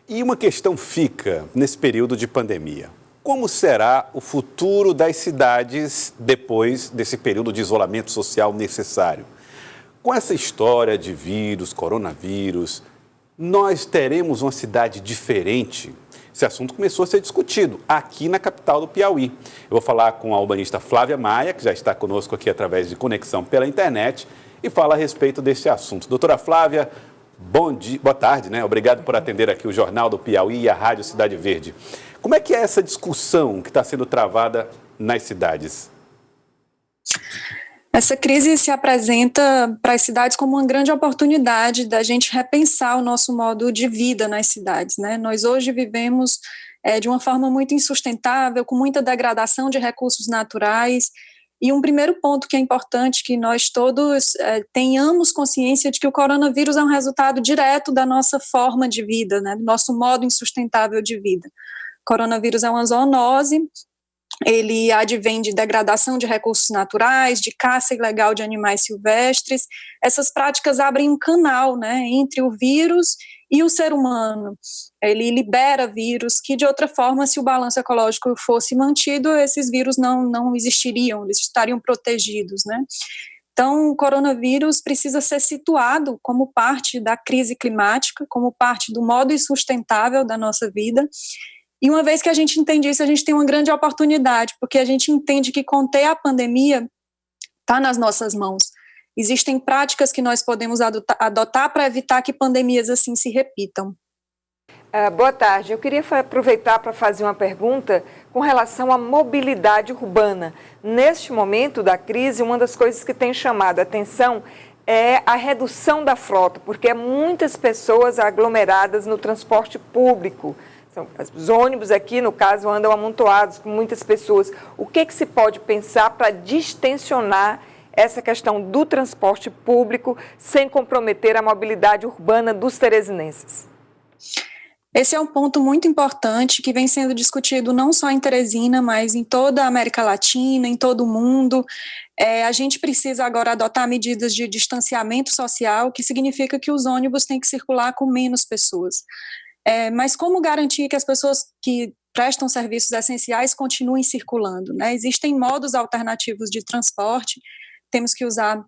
E uma questão fica nesse período de pandemia. Como será o futuro das cidades depois desse período de isolamento social necessário? Com essa história de vírus, coronavírus, nós teremos uma cidade diferente? Esse assunto começou a ser discutido aqui na capital do Piauí. Eu vou falar com a urbanista Flávia Maia, que já está conosco aqui através de conexão pela internet, e fala a respeito desse assunto. Doutora Flávia, bom dia, boa tarde, né? Obrigado por atender aqui o Jornal do Piauí e a Rádio Cidade Verde. Como é que é essa discussão que está sendo travada nas cidades? Essa crise se apresenta para as cidades como uma grande oportunidade da gente repensar o nosso modo de vida nas cidades, né? Nós hoje vivemos de uma forma muito insustentável, com muita degradação de recursos naturais. E um primeiro ponto que é importante que nós todos tenhamos consciência de que o coronavírus é um resultado direto da nossa forma de vida, né? Do nosso modo insustentável de vida. O coronavírus é uma zoonose. Ele advém de degradação de recursos naturais, de caça ilegal de animais silvestres. Essas práticas abrem um canal, né, entre o vírus e o ser humano. Ele libera vírus que, de outra forma, se o balanço ecológico fosse mantido, esses vírus não existiriam, eles estariam protegidos, né? Então, o coronavírus precisa ser situado como parte da crise climática, como parte do modo insustentável da nossa vida. E uma vez que a gente entende isso, a gente tem uma grande oportunidade, porque a gente entende que conter a pandemia está nas nossas mãos. Existem práticas que nós podemos adotar para evitar que pandemias assim se repitam. Boa tarde. Eu queria aproveitar para fazer uma pergunta com relação à mobilidade urbana. Neste momento da crise, uma das coisas que tem chamado a atenção é a redução da frota, porque há muitas pessoas aglomeradas no transporte público. Os ônibus aqui, no caso, andam amontoados com muitas pessoas. O que se pode pensar para distensionar essa questão do transporte público sem comprometer a mobilidade urbana dos teresinenses? Esse é um ponto muito importante que vem sendo discutido não só em Teresina, mas em toda a América Latina, em todo o mundo. A gente precisa agora adotar medidas de distanciamento social, que significa que os ônibus têm que circular com menos pessoas. Mas como garantir que as pessoas que prestam serviços essenciais continuem circulando, né? Existem modos alternativos de transporte, temos que usar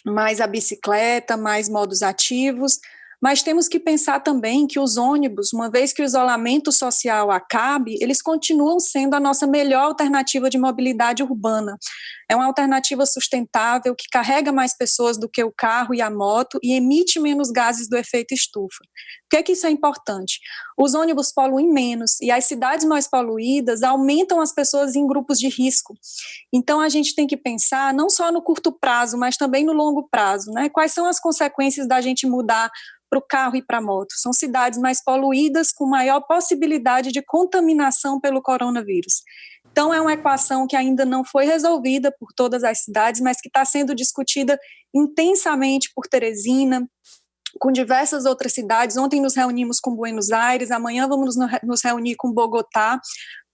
mais a bicicleta, mais modos ativos, mas temos que pensar também que os ônibus, uma vez que o isolamento social acabe, eles continuam sendo a nossa melhor alternativa de mobilidade urbana. É uma alternativa sustentável que carrega mais pessoas do que o carro e a moto e emite menos gases do efeito estufa. Por que isso é importante? Os ônibus poluem menos e as cidades mais poluídas aumentam as pessoas em grupos de risco. Então, a gente tem que pensar não só no curto prazo, mas também no longo prazo, né? Quais são as consequências da gente mudar para o carro e para a moto? São cidades mais poluídas, com maior possibilidade de contaminação pelo coronavírus. Então, é uma equação que ainda não foi resolvida por todas as cidades, mas que está sendo discutida intensamente por Teresina, com diversas outras cidades. Ontem nos reunimos com Buenos Aires, amanhã vamos nos reunir com Bogotá,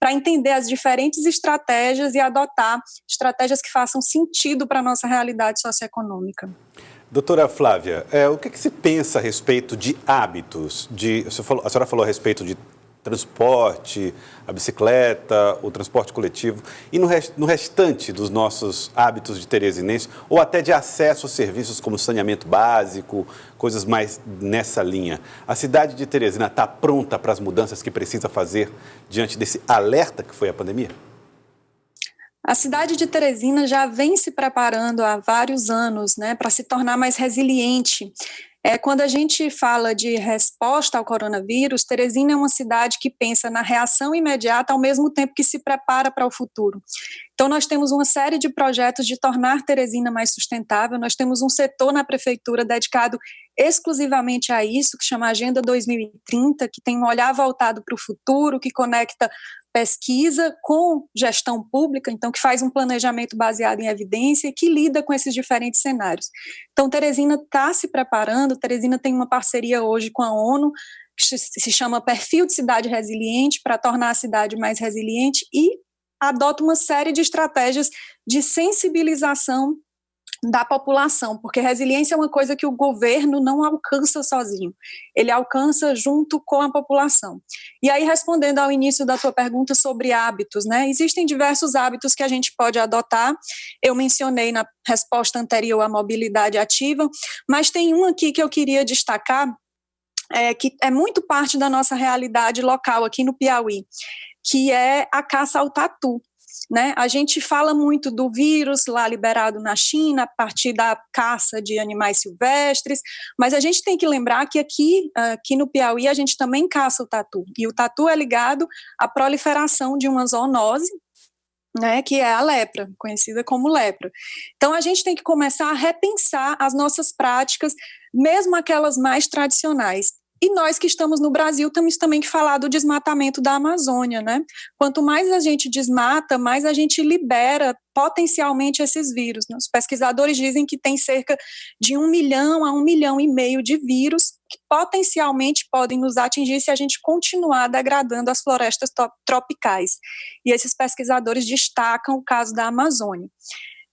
para entender as diferentes estratégias e adotar estratégias que façam sentido para a nossa realidade socioeconômica. Doutora Flávia, o que se pensa a respeito de hábitos? A senhora falou a respeito de transporte, a bicicleta, o transporte coletivo, e no restante dos nossos hábitos de teresinense, ou até de acesso a serviços como saneamento básico, coisas mais nessa linha. A cidade de Teresina está pronta para as mudanças que precisa fazer diante desse alerta que foi a pandemia? A cidade de Teresina já vem se preparando há vários anos, né, para se tornar mais resiliente. Quando a gente fala de resposta ao coronavírus, Teresina é uma cidade que pensa na reação imediata ao mesmo tempo que se prepara para o futuro. Então, nós temos uma série de projetos de tornar Teresina mais sustentável. Nós temos um setor na prefeitura dedicado exclusivamente a isso, que chama Agenda 2030, que tem um olhar voltado para o futuro, que conecta pesquisa com gestão pública, então que faz um planejamento baseado em evidência e que lida com esses diferentes cenários. Então, Teresina está se preparando. Teresina tem uma parceria hoje com a ONU, que se chama Perfil de Cidade Resiliente, para tornar a cidade mais resiliente, e adota uma série de estratégias de sensibilização da população, porque resiliência é uma coisa que o governo não alcança sozinho, ele alcança junto com a população. E aí, respondendo ao início da tua pergunta sobre hábitos, né, existem diversos hábitos que a gente pode adotar, eu mencionei na resposta anterior a mobilidade ativa, mas tem um aqui que eu queria destacar, que é muito parte da nossa realidade local aqui no Piauí, que é a caça ao tatu. Né? A gente fala muito do vírus lá liberado na China, a partir da caça de animais silvestres, mas a gente tem que lembrar que aqui no Piauí a gente também caça o tatu, e o tatu é ligado à proliferação de uma zoonose, né, que é a lepra, conhecida como lepra. Então a gente tem que começar a repensar as nossas práticas, mesmo aquelas mais tradicionais. E nós que estamos no Brasil temos também que falar do desmatamento da Amazônia, né? Quanto mais a gente desmata, mais a gente libera potencialmente esses vírus, né? Os pesquisadores dizem que tem cerca de 1 milhão a 1,5 milhão de vírus que potencialmente podem nos atingir se a gente continuar degradando as florestas tropicais. E esses pesquisadores destacam o caso da Amazônia.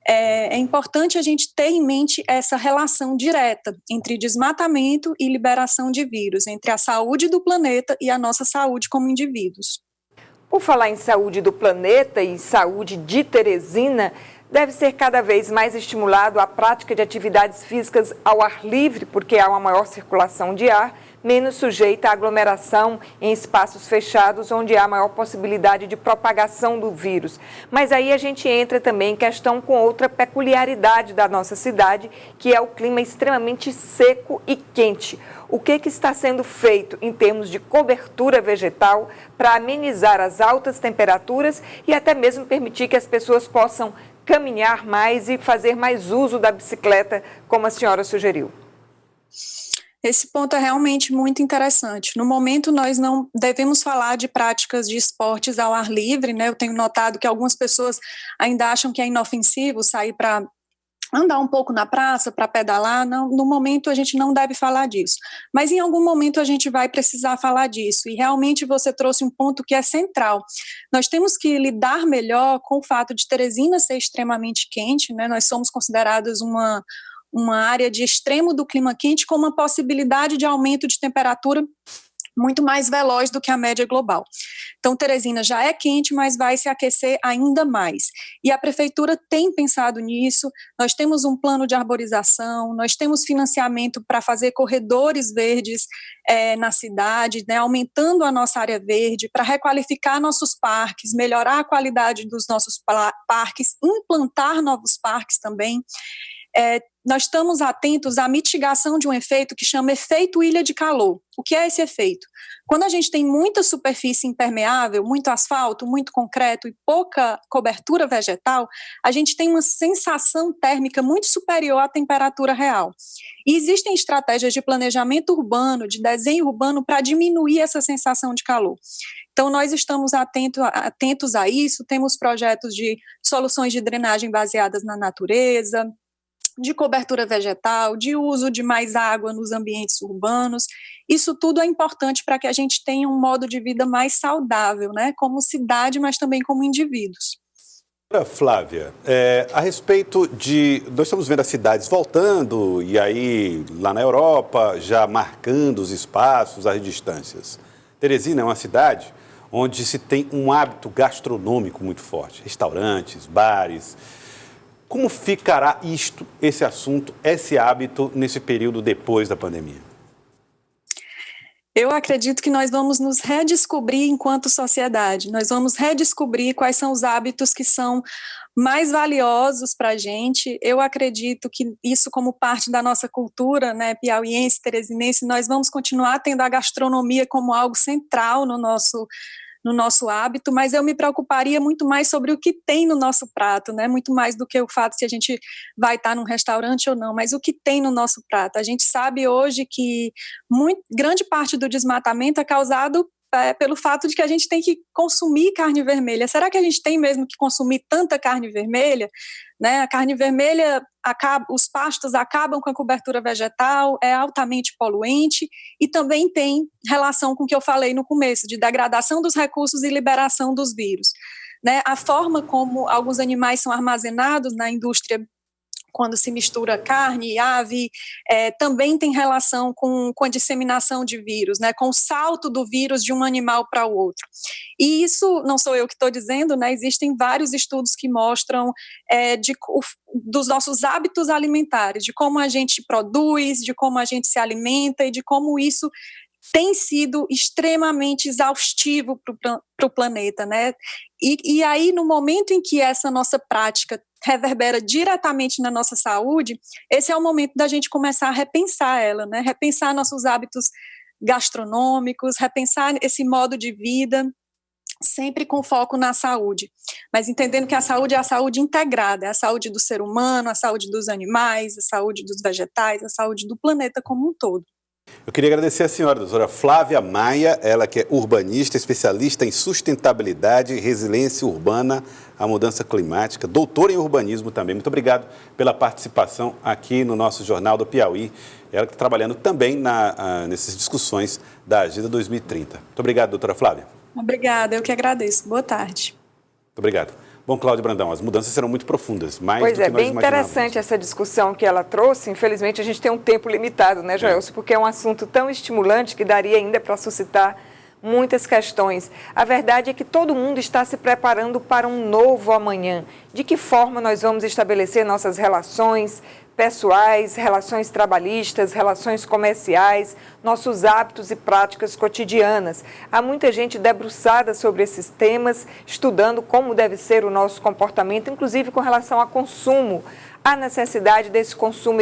É importante a gente ter em mente essa relação direta entre desmatamento e liberação de vírus, entre a saúde do planeta e a nossa saúde como indivíduos. Por falar em saúde do planeta e saúde de Teresina, deve ser cada vez mais estimulado a prática de atividades físicas ao ar livre, porque há uma maior circulação de ar, menos sujeita à aglomeração em espaços fechados, onde há maior possibilidade de propagação do vírus. Mas aí a gente entra também em questão com outra peculiaridade da nossa cidade, que é o clima extremamente seco e quente. O que está sendo feito em termos de cobertura vegetal para amenizar as altas temperaturas e até mesmo permitir que as pessoas possam caminhar mais e fazer mais uso da bicicleta, como a senhora sugeriu? Esse ponto é realmente muito interessante. No momento, nós não devemos falar de práticas de esportes ao ar livre, né? Eu tenho notado que algumas pessoas ainda acham que é inofensivo sair para andar um pouco na praça, para pedalar. Não, no momento, a gente não deve falar disso. Mas em algum momento a gente vai precisar falar disso. E realmente você trouxe um ponto que é central. Nós temos que lidar melhor com o fato de Teresina ser extremamente quente, né? Nós somos considerados uma área de extremo do clima quente com uma possibilidade de aumento de temperatura muito mais veloz do que a média global. Então, Teresina já é quente, mas vai se aquecer ainda mais. E a prefeitura tem pensado nisso, nós temos um plano de arborização, nós temos financiamento para fazer corredores verdes na cidade, né, aumentando a nossa área verde, para requalificar nossos parques, melhorar a qualidade dos nossos parques, implantar novos parques também. Nós estamos atentos à mitigação de um efeito que chama efeito ilha de calor. O que é esse efeito? Quando a gente tem muita superfície impermeável, muito asfalto, muito concreto e pouca cobertura vegetal, a gente tem uma sensação térmica muito superior à temperatura real. E existem estratégias de planejamento urbano, de desenho urbano, para diminuir essa sensação de calor. Então, nós estamos atentos a isso, temos projetos de soluções de drenagem baseadas na natureza, de cobertura vegetal, de uso de mais água nos ambientes urbanos. Isso tudo é importante para que a gente tenha um modo de vida mais saudável, né, como cidade, mas também como indivíduos. Flávia, a respeito de... Nós estamos vendo as cidades voltando, e aí lá na Europa já marcando os espaços, as distâncias. Teresina é uma cidade onde se tem um hábito gastronômico muito forte, restaurantes, bares. Como ficará esse assunto, esse hábito, nesse período depois da pandemia? Eu acredito que nós vamos nos redescobrir enquanto sociedade. Nós vamos redescobrir quais são os hábitos que são mais valiosos para a gente. Eu acredito que isso, como parte da nossa cultura, né, piauiense, teresinense, nós vamos continuar tendo a gastronomia como algo central no nosso hábito, mas eu me preocuparia muito mais sobre o que tem no nosso prato, né? Muito mais do que o fato se a gente vai estar num restaurante ou não, mas o que tem no nosso prato. A gente sabe hoje que grande parte do desmatamento é causado pelo fato de que a gente tem que consumir carne vermelha. Será que a gente tem mesmo que consumir tanta carne vermelha? Né? A carne vermelha, os pastos acabam com a cobertura vegetal, é altamente poluente e também tem relação com o que eu falei no começo, de degradação dos recursos e liberação dos vírus. Né? A forma como alguns animais são armazenados na indústria quando se mistura carne e ave, também tem relação com a disseminação de vírus, né, com o salto do vírus de um animal para o outro. E isso não sou eu que estou dizendo, né, existem vários estudos que mostram dos nossos hábitos alimentares, de como a gente produz, de como a gente se alimenta e de como isso tem sido extremamente exaustivo para o planeta, né? E aí, no momento em que essa nossa prática reverbera diretamente na nossa saúde, esse é o momento da gente começar a repensar ela, né? Repensar nossos hábitos gastronômicos, repensar esse modo de vida, sempre com foco na saúde, mas entendendo que a saúde é a saúde integrada, é a saúde do ser humano, a saúde dos animais, a saúde dos vegetais, a saúde do planeta como um todo. Eu queria agradecer a senhora, doutora Flávia Maia, ela que é urbanista, especialista em sustentabilidade e resiliência urbana, a mudança climática, doutora em urbanismo também. Muito obrigado pela participação aqui no nosso Jornal do Piauí. Ela que está trabalhando também nessas discussões da Agenda 2030. Muito obrigado, doutora Flávia. Obrigada, eu que agradeço. Boa tarde. Muito obrigado. Bom, Cláudio Brandão, as mudanças serão muito profundas, mais do que nós imaginávamos. Pois é, bem interessante essa discussão que ela trouxe. Infelizmente, a gente tem um tempo limitado, né, Joelson? Porque é um assunto tão estimulante que daria ainda para suscitar muitas questões. A verdade é que todo mundo está se preparando para um novo amanhã. De que forma nós vamos estabelecer nossas relações pessoais, relações trabalhistas, relações comerciais, nossos hábitos e práticas cotidianas. Há muita gente debruçada sobre esses temas, estudando como deve ser o nosso comportamento, inclusive com relação a consumo. Há necessidade desse consumo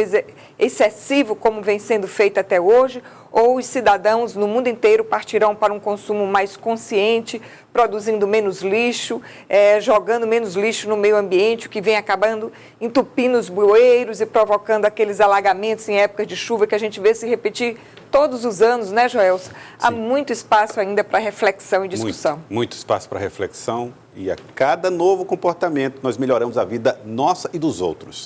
excessivo, como vem sendo feito até hoje, ou os cidadãos no mundo inteiro partirão para um consumo mais consciente, produzindo menos lixo, jogando menos lixo no meio ambiente, o que vem acabando entupindo os bueiros e provocando aqueles alagamentos em época de chuva que a gente vê se repetir todos os anos, né, Joelson? Há muito espaço ainda para reflexão e discussão. Muito espaço para reflexão, e a cada novo comportamento nós melhoramos a vida nossa e dos outros.